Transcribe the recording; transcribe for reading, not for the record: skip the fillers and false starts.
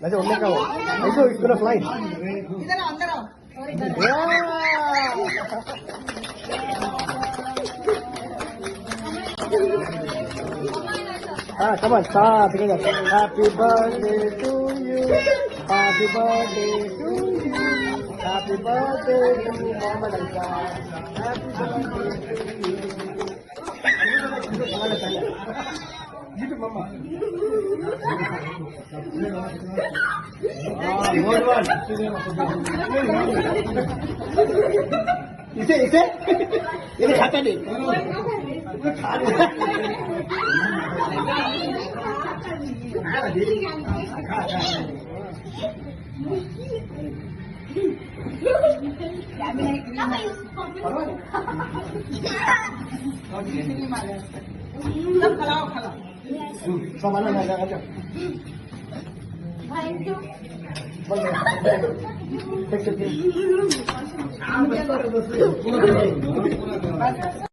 That's only cow. Also, it's gonna fly. Come on, start together. Happy birthday to you. Happy birthday to you. Happy birthday to Muhammad Aisa. Happy birthday to you. Give it, Mama. Good one. इसे ये खाता नहीं सामान